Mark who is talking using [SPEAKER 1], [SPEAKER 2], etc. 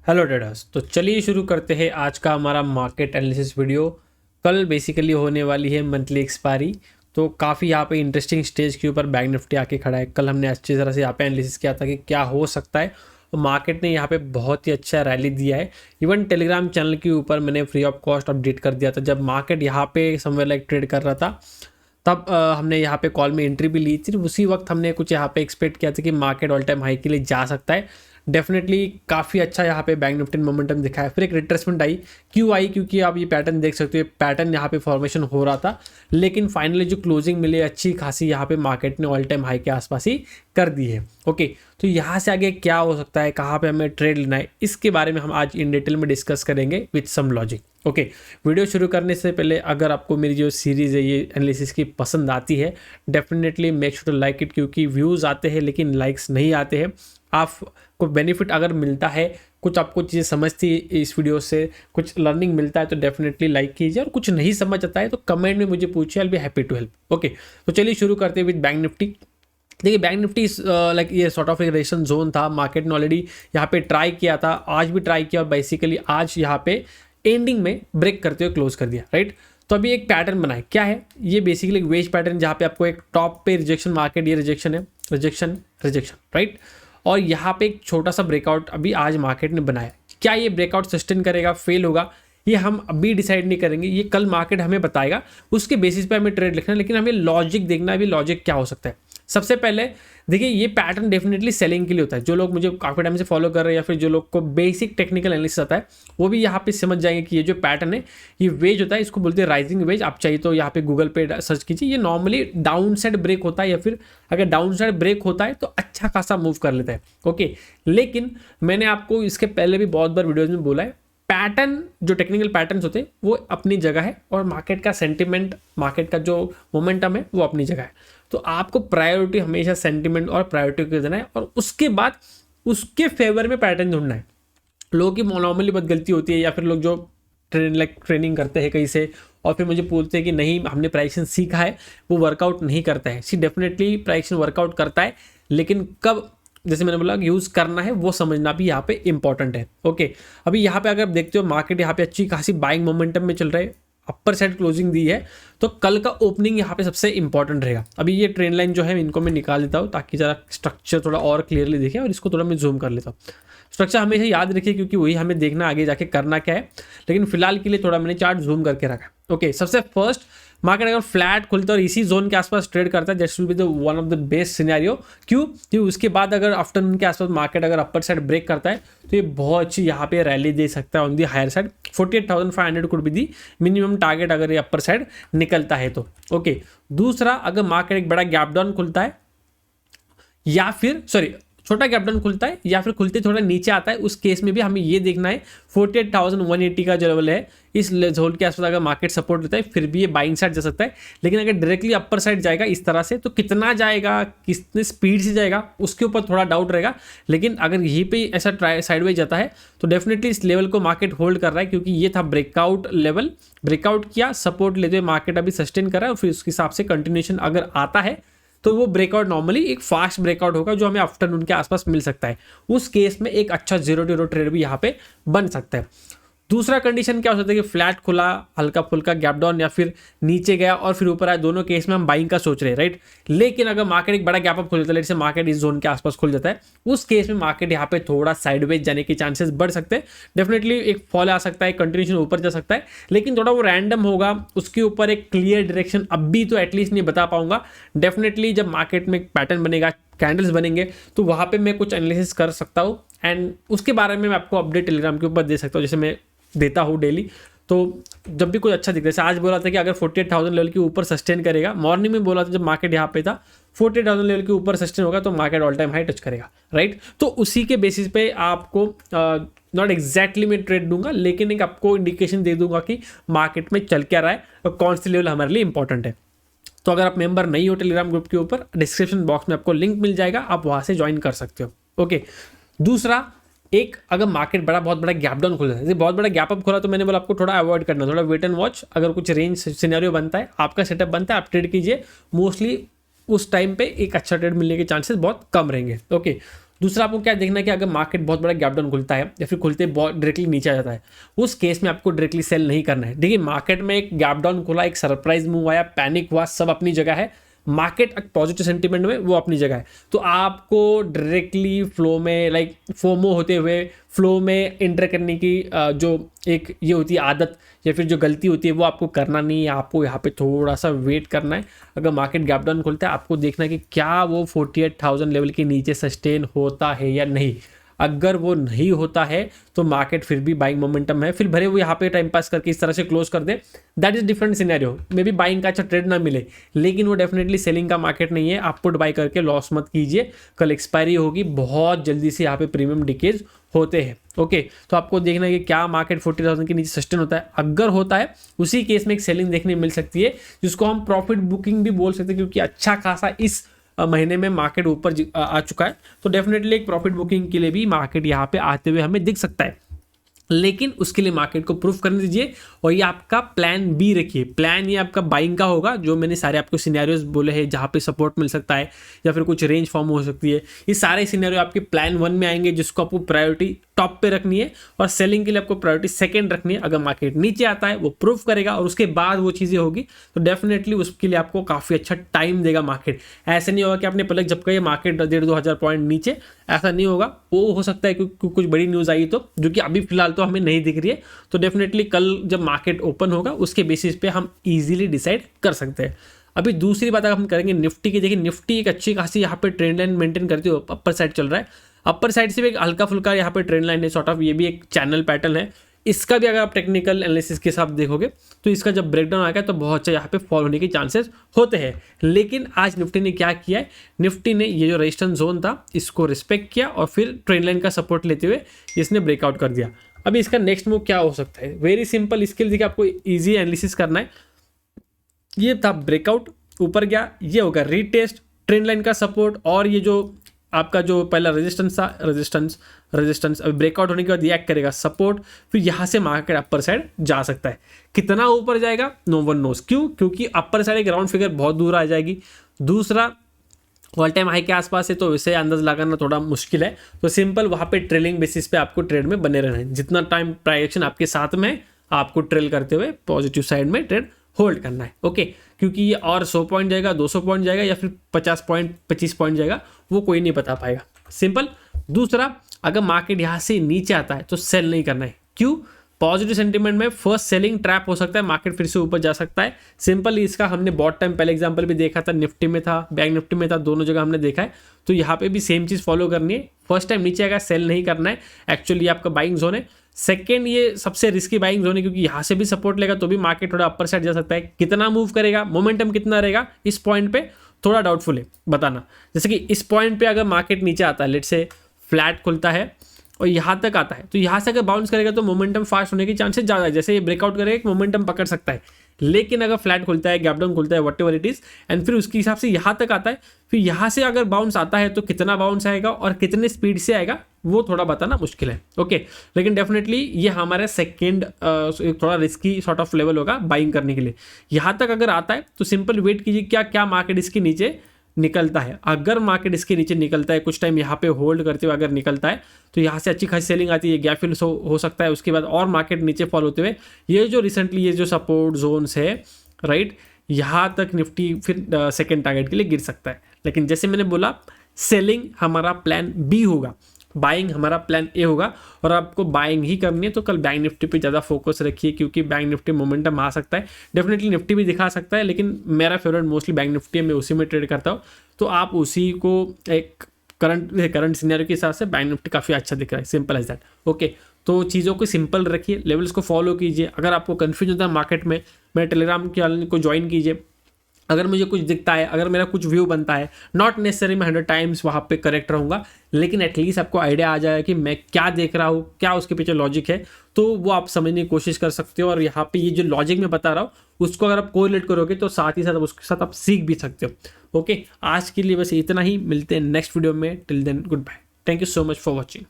[SPEAKER 1] Hello traders. तो चलिए शुरू करते हैं आज का हमारा मार्केट एनालिसिस वीडियो। कल बेसिकली होने वाली है मंथली एक्सपायरी। तो काफ़ी यहाँ पे इंटरेस्टिंग स्टेज के ऊपर बैंक निफ्टी आके खड़ा है। कल हमने अच्छी तरह से यहाँ पे एनालिसिस किया था कि क्या हो सकता है, और मार्केट ने यहाँ पे बहुत ही अच्छा रैली दिया है। इवन टेलीग्राम चैनल के ऊपर मैंने फ्री ऑफ कॉस्ट अपडेट कर दिया था जब मार्केट यहाँ पे समवेयर लाइक ट्रेड कर रहा था। तब हमने यहाँ पे कॉल में एंट्री भी ली थी। उसी वक्त हमने कुछ यहाँ पे एक्सपेक्ट किया था कि मार्केट ऑल टाइम हाई के लिए जा सकता है। डेफिनेटली काफ़ी अच्छा यहाँ पे बैंक निफ्टी ने मोमेंटम दिखाया। फिर एक रिट्रेसमेंट आई। क्यों आई? क्योंकि आप ये पैटर्न देख सकते हो, पैटर्न यहाँ पे फॉर्मेशन हो रहा था, लेकिन फाइनली जो क्लोजिंग मिली अच्छी खासी यहाँ पे मार्केट ने ऑल टाइम हाई के आसपास ही कर दी है। ओके, तो यहाँ से आगे क्या हो सकता है, कहाँ पे हमें ट्रेड लेना है, इसके बारे में हम आज इन डिटेल में डिस्कस करेंगे with some logic. Okay, video शुरू करने से पहले अगर आपको मेरी जो सीरीज़ है ये एनालिसिस की पसंद आती है, definitely make sure to like it, क्योंकि व्यूज़ आते हैं लेकिन लाइक्स नहीं आते हैं। आपको बेनिफिट अगर मिलता है, कुछ आपको चीज़ें समझती है इस वीडियो से, कुछ लर्निंग मिलता है, तो डेफिनेटली लाइक कीजिए, और कुछ नहीं समझ आता है तो कमेंट में मुझे पूछिए, I will be happy to help. Okay, तो चलिए शुरू करते हैं विद बैंक निफ्टी। देखिए, बैंक निफ्टी लाइक ये सॉर्ट ऑफ एक रेशन जोन था। मार्केट ने ऑलरेडी यहाँ पे ट्राई किया था, आज भी ट्राई किया, और बेसिकली आज यहाँ पे एंडिंग में ब्रेक करते हुए क्लोज कर दिया, राइट। तो अभी एक पैटर्न बना है। क्या है ये? बेसिकली एक वेज पैटर्न, जहाँ पे आपको एक टॉप पे रिजेक्शन मार्केट, ये रिजेक्शन है, रिजेक्शन रिजेक्शन, राइट। और यहाँ पे एक छोटा सा ब्रेकआउट अभी आज मार्केट ने बनाया। क्या ये ब्रेकआउट सस्टेन करेगा, फेल होगा, ये हम अभी डिसाइड नहीं करेंगे, ये कल मार्केट हमें बताएगा। उसके बेसिस पे हमें ट्रेड लिखना है, लेकिन हमें लॉजिक देखना है। अभी लॉजिक क्या हो सकता है? सबसे पहले देखिए, ये पैटर्न डेफिनेटली सेलिंग के लिए होता है। जो लोग मुझे काफ़ी टाइम से फॉलो कर रहे हैं, या फिर जो लोग को बेसिक टेक्निकल एनालिसिस आता है, वो भी यहाँ पे समझ जाएंगे कि ये जो पैटर्न है ये वेज होता है, इसको बोलते हैं राइजिंग वेज। आप चाहिए तो यहाँ पे गूगल पे सर्च कीजिए। ये नॉर्मली डाउन साइड ब्रेक होता है, या फिर अगर डाउन साइड ब्रेक होता है तो अच्छा खासा मूव कर लेता है। ओके, लेकिन मैंने आपको इसके पहले भी बहुत बार वीडियोज में बोला है, पैटर्न जो टेक्निकल पैटर्न्स होते हैं वो अपनी जगह है, और मार्केट का सेंटिमेंट, मार्केट का जो मोमेंटम है वो अपनी जगह है। तो आपको प्रायोरिटी हमेशा सेंटिमेंट और प्रायोरिटी को देना है, और उसके बाद उसके फेवर में पैटर्न ढूंढना है। लोगों की नॉर्मली बहुत गलती होती है, या फिर लोग जो ट्रेनिंग करते हैं कहीं से, और फिर मुझे पूछते हैं कि नहीं हमने प्राइक्शन सीखा है, वो वर्कआउट नहीं करता है। सी डेफिनेटली प्राइक्शन वर्कआउट करता है, लेकिन कब, जैसे मैंने बोला, यूज़ करना है वो समझना भी यहाँ पे इंपॉर्टेंट है। ओके, अभी यहाँ पे अगर आप देखते हो मार्केट यहाँ पे अच्छी खासी बाइंग मोमेंटम में चल रहा है, अपर साइड क्लोजिंग दी है, तो कल का ओपनिंग यहाँ पे सबसे इंपॉर्टेंट रहेगा। अभी ये ट्रेंड लाइन जो है इनको मैं निकाल देता हूँ ताकि जरा स्ट्रक्चर थोड़ा और क्लियरली दिखे, और इसको थोड़ा मैं जूम कर लेता हूँ। स्ट्रक्चर हमेशा याद रखिए, क्योंकि वही हमें देखना आगे जाके करना क्या है, लेकिन फिलहाल के लिए थोड़ा मैंने चार्ट जूम करके रखा है। ओके, सबसे फर्स्ट, मार्केट अगर फ्लैट खुलता है और इसी जोन के आसपास ट्रेड करता है, that will be the one of the best scenario. क्यों? क्योंकि उसके बाद अगर आफ्टरनून के आसपास मार्केट अगर अपर साइड ब्रेक करता है, तो ये बहुत अच्छी यहाँ पे रैली दे सकता है on the higher side. 48,500 could be the minimum target अगर ये अपर साइड निकलता है तो। ओके, दूसरा, अगर मार्केट एक बड़ा गैप डाउन खुलता है, या फिर छोटा गैप डाउन खुलता है, या फिर खुलते थोड़ा नीचे आता है, उस केस में भी हमें ये देखना है 48,180 का जो लेवल है, इस जोन के आसपास अगर मार्केट सपोर्ट लेता है, फिर भी ये बाइंग साइड जा सकता है। लेकिन अगर डायरेक्टली अपर साइड जाएगा इस तरह से, तो कितना जाएगा, कितने स्पीड से जाएगा, उसके ऊपर थोड़ा डाउट रहेगा। लेकिन अगर यहीं पे ऐसा साइडवेज जाता है, तो डेफिनेटली इस लेवल को मार्केट होल्ड कर रहा है, क्योंकि ये था ब्रेकआउट लेवल। ब्रेकआउट किया, सपोर्ट लेते हुए मार्केट अभी सस्टेन कर रहा है, और फिर उसके हिसाब से कंटिन्यूएशन अगर आता है, तो वो ब्रेकआउट नॉर्मली एक फास्ट ब्रेकआउट होगा, जो हमें आफ्टरनून के आसपास मिल सकता है। उस केस में एक अच्छा 0-0 ट्रेड भी यहाँ पे बन सकता है। दूसरा कंडीशन क्या हो सकता है कि फ्लैट खुला, हल्का फुल्का गैप डाउन, या फिर नीचे गया और फिर ऊपर आया। दोनों केस में हम बाइंग का सोच रहे हैं, राइट। लेकिन अगर मार्केट एक बड़ा गैप अप खुल जाता है, जैसे मार्केट इस जोन के आसपास खुल जाता है, उस केस में मार्केट यहाँ पे थोड़ा साइडवेज जाने के चांसेस बढ़ सकते हैं। डेफिनेटली एक फॉल आ सकता है, कंटिन्यूएशन ऊपर जा सकता है, लेकिन थोड़ा वो रैंडम होगा। उसके ऊपर एक क्लियर डायरेक्शन अभी तो एटलीस्ट नहीं बता पाऊंगा। डेफिनेटली जब मार्केट में पैटर्न बनेगा, कैंडल्स बनेंगे, तो वहाँ पे मैं कुछ एनालिसिस कर सकता हूँ, एंड उसके बारे में मैं आपको अपडेट टेलीग्राम के ऊपर दे सकता हूँ, जैसे मैं देता हूँ डेली। तो जब भी कुछ अच्छा दिखता है, जैसे आज बोला था कि अगर 48,000 लेवल के ऊपर सस्टेन करेगा, मॉर्निंग में बोला था जब मार्केट यहाँ पे था 48,000 लेवल के ऊपर सस्टेन होगा तो market all time high touch करेगा, राइट। तो उसी के बेसिस पे आपको नॉट एग्जैक्टली मैं ट्रेड दूंगा, लेकिन एक आपको इंडिकेशन दे दूंगा कि मार्केट में चल क्या रहा है और कौन सी लेवल हमारे लिए इंपॉर्टेंट है। तो अगर आप मेंबर नहीं हो टेलीग्राम ग्रुप के ऊपर, डिस्क्रिप्शन बॉक्स में आपको लिंक मिल जाएगा, आप वहाँ से ज्वाइन कर सकते हो। ओके, दूसरा, एक अगर मार्केट बहुत बड़ा गैप डाउन खुला है, बहुत बड़ा गैप अप खुला, तो मैंने बोला आपको थोड़ा अवॉइड करना, थोड़ा वेट एंड वॉच। अगर कुछ रेंज सिनेरियो बनता है, आपका सेटअप बनता है, आप ट्रेड कीजिए। मोस्टली उस टाइम पे एक अच्छा ट्रेड मिलने के चांसेस बहुत कम रहेंगे। ओके, दूसरा आपको क्या देखना है कि अगर मार्केट बहुत बड़ा गैप डाउन खुलता है या फिर खुलते बहुत डायरेक्टली नीचे आ जाता है, उस केस में आपको डायरेक्टली सेल नहीं करना है। देखिए मार्केट में एक गैप डाउन खुला, एक सरप्राइज मूव आया, पैनिक हुआ, सब अपनी जगह है, मार्केट पॉजिटिव सेंटीमेंट में वो अपनी जगह है। तो आपको डायरेक्टली फ्लो में लाइक फोमो होते हुए फ्लो में एंटर करने की जो एक ये होती है आदत या फिर जो गलती होती है वो आपको करना नहीं है। आपको यहाँ पे थोड़ा सा वेट करना है। अगर मार्केट गैप डाउन खुलता है आपको देखना है कि क्या वो 48,000 लेवल के नीचे सस्टेन होता है या नहीं। अगर वो नहीं होता है तो मार्केट फिर भी बाइंग मोमेंटम है, फिर भरे वो यहाँ पे टाइम पास करके इस तरह से क्लोज कर दे, that is different scenario. May be buying का अच्छा ट्रेड ना मिले, लेकिन वो डेफिनेटली सेलिंग का मार्केट नहीं है। आप पुट बाई करके लॉस मत कीजिए, कल एक्सपायरी होगी, बहुत जल्दी से यहाँ पे प्रीमियम डिकेज होते हैं। ओके तो आपको देखना है कि क्या मार्केट 40,000 के नीचे सस्टेन होता है। अगर होता है उसी केस में एक सेलिंग देखने मिल सकती है, जिसको हम प्रॉफिट बुकिंग भी बोल सकते हैं, क्योंकि अच्छा खासा इस महीने में मार्केट ऊपर आ चुका है। तो डेफिनेटली एक प्रॉफिट बुकिंग के लिए भी मार्केट यहाँ पे आते हुए हमें दिख सकता है, लेकिन उसके लिए मार्केट को प्रूफ करने दीजिए। और ये आपका प्लान बी रखिए। प्लान ये आपका बाइंग का होगा, जो मैंने सारे आपको सिनेरियोज बोले हैं जहाँ पे सपोर्ट मिल सकता है या फिर कुछ रेंज फॉर्म हो सकती है। ये सारे सिनेरियो आपके प्लान 1 में आएंगे, जिसको आपको प्रायोरिटी टॉप पे रखनी है और सेलिंग के लिए आपको प्रायोरिटी सेकंड रखनी है। अगर मार्केट नीचे आता है वो प्रूफ करेगा और उसके बाद वो चीज़ें होगी, तो डेफिनेटली उसके लिए आपको काफ़ी अच्छा टाइम देगा मार्केट। ऐसा नहीं होगा कि आपने पलक झपका ये मार्केट 1,500-2 हज़ार पॉइंट नीचे, ऐसा नहीं होगा। वो हो सकता है क्योंकि कुछ बड़ी न्यूज़ आई तो, जो कि अभी फिलहाल तो हमें नहीं दिख रही है। तो डेफिनेटली कल जब मार्केट ओपन होगा उसके बेसिस पे हम इजीली डिसाइड कर सकते हैं। अभी दूसरी बात अगर हम करेंगे निफ्टी की, देखिए निफ्टी एक अच्छी खासी यहाँ पे ट्रेंड लाइन मेंटेन करती है, अपर साइड चल रहा है। अपर साइड से भी एक हल्का फुल्का यहाँ पे ट्रेंड लाइन है, सॉर्ट ऑफ ये भी एक चैनल पैटर्न है। इसका भी अगर आप टेक्निकल एनालिसिस के साथ देखोगे तो इसका जब ब्रेकडाउन आएगा तो बहुत अच्छा यहाँ पे फॉल होने के चांसेस होते हैं। लेकिन आज निफ्टी ने क्या किया है, निफ्टी ने ये जो रेजिस्टेंस जोन था इसको रिस्पेक्ट किया और फिर ट्रेंड लाइन का सपोर्ट लेते हुए इसने ब्रेकआउट कर दिया। अभी इसका नेक्स्ट मूव क्या हो सकता है, वेरी सिंपल। इसके लिए आपको ईजी एनालिसिस करना है। ये था ब्रेकआउट, ऊपर गया, ये होगा रीटेस्ट, ट्रेंड लाइन का सपोर्ट, और ये जो आपका जो पहला रेजिस्टेंस था, रेजिस्टेंस अभी ब्रेकआउट होने के बाद ये एक्ट करेगा सपोर्ट। फिर यहाँ से मार्केट अपर साइड जा सकता है। कितना ऊपर जाएगा नो वन नोस, क्यों? क्योंकि अपर साइड एक राउंड फिगर बहुत दूर आ जाएगी। दूसरा ऑल टाइम हाई के आसपास है, तो इसे अंदाज लगाना थोड़ा मुश्किल है। तो सिंपल वहाँ पे ट्रेलिंग बेसिस पे आपको ट्रेड में बने रहना है। जितना टाइम प्राइस आपके साथ में आपको ट्रेल करते हुए पॉजिटिव साइड में ट्रेड होल्ड करना है। ओके क्योंकि ये और 100 पॉइंट जाएगा, 200 पॉइंट जाएगा या फिर 50 पॉइंट 25 पॉइंट जाएगा, वो कोई नहीं बता पाएगा। सिंपल। दूसरा, अगर मार्केट यहाँ से नीचे आता है तो सेल नहीं करना है। क्यों? पॉजिटिव सेंटीमेंट में फर्स्ट सेलिंग ट्रैप हो सकता है, मार्केट फिर से ऊपर जा सकता है। सिंपल इसका हमने बहुत टाइम पहले एग्जांपल भी देखा था, निफ्टी में था, बैंक निफ्टी में था, दोनों जगह हमने देखा है। तो यहाँ पे भी सेम चीज़ फॉलो करनी है। फर्स्ट टाइम नीचे आएगा, सेल नहीं करना है, एक्चुअली आपका बाइंग जोन है। सेकेंड, ये सबसे रिस्की बाइंग जोन है क्योंकि यहाँ से भी सपोर्ट लेगा तो भी मार्केट थोड़ा अपर साइड जा सकता है। कितना मूव करेगा, मोमेंटम कितना रहेगा, इस पॉइंट पे थोड़ा डाउटफुल है बताना। जैसे कि इस पॉइंट पे अगर मार्केट नीचे आता है, लेट से फ्लैट खुलता है और यहाँ तक आता है, तो यहाँ से अगर बाउंस करेगा तो मोमेंटम फास्ट होने के चांसेस ज़्यादा है। जैसे ये ब्रेकआउट करेगा मोमेंटम पकड़ सकता है। लेकिन अगर फ्लैट खुलता है, गैप डाउन खुलता है, what ever it is, and फिर उसके हिसाब से यहाँ तक आता है, फिर यहाँ से अगर बाउंस आता है तो कितना बाउंस आएगा और कितने स्पीड से आएगा वो थोड़ा बताना मुश्किल है। ओके लेकिन डेफिनेटली ये हमारा सेकेंड थोड़ा रिस्की सॉर्ट ऑफ लेवल होगा बाइंग करने के लिए। यहाँ तक अगर आता है तो सिंपल वेट कीजिए क्या मार्केट इसके नीचे निकलता है। अगर मार्केट इसके नीचे निकलता है, कुछ टाइम यहाँ पे होल्ड करते हुए अगर निकलता है तो यहाँ से अच्छी खासी सेलिंग आती है, गैप फिल हो सकता है। उसके बाद और मार्केट नीचे फॉल होते हुए ये जो रिसेंटली ये जो सपोर्ट जोन्स है राइट, यहाँ तक निफ्टी फिर सेकेंड टारगेट के लिए गिर सकता है। लेकिन जैसे मैंने बोला, सेलिंग हमारा प्लान बी होगा, बाइंग हमारा प्लान ए होगा, और आपको बाइंग ही करनी है तो कल बैंक निफ्टी पे ज़्यादा फोकस रखिए, क्योंकि बैंक निफ्टी मोमेंटम आ सकता है। डेफिनेटली निफ्टी भी दिखा सकता है, लेकिन मेरा फेवरेट मोस्टली बैंक निफ्टी है, मैं उसी में ट्रेड करता हूँ। तो आप उसी को एक करंट सिनेरियो के हिसाब से बैंक निफ्टी काफ़ी अच्छा दिख रहा है, सिंपल एज दैट। ओके तो चीज़ों को सिंपल रखिए, लेवल्स को फॉलो कीजिए। अगर आपको कन्फ्यूजन होता है मार्केट में, मेरे टेलीग्राम चैनल को ज्वाइन कीजिए। अगर मुझे कुछ दिखता है, अगर मेरा कुछ व्यू बनता है, नॉट नेसेसरी मैं 100 टाइम्स वहाँ पे करेक्ट रहूँगा, लेकिन एटलीस्ट आपको आइडिया आ जाएगा कि मैं क्या देख रहा हूँ, क्या उसके पीछे लॉजिक है, तो वो आप समझने की कोशिश कर सकते हो। और यहाँ पे ये जो लॉजिक मैं बता रहा हूँ उसको अगर आप कोरिलेट करोगे तो साथ ही साथ उसके साथ आप सीख भी सकते हो। ओके आज के लिए बस इतना ही, मिलते हैं नेक्स्ट वीडियो में। Till then good bye, thank you so much for watching.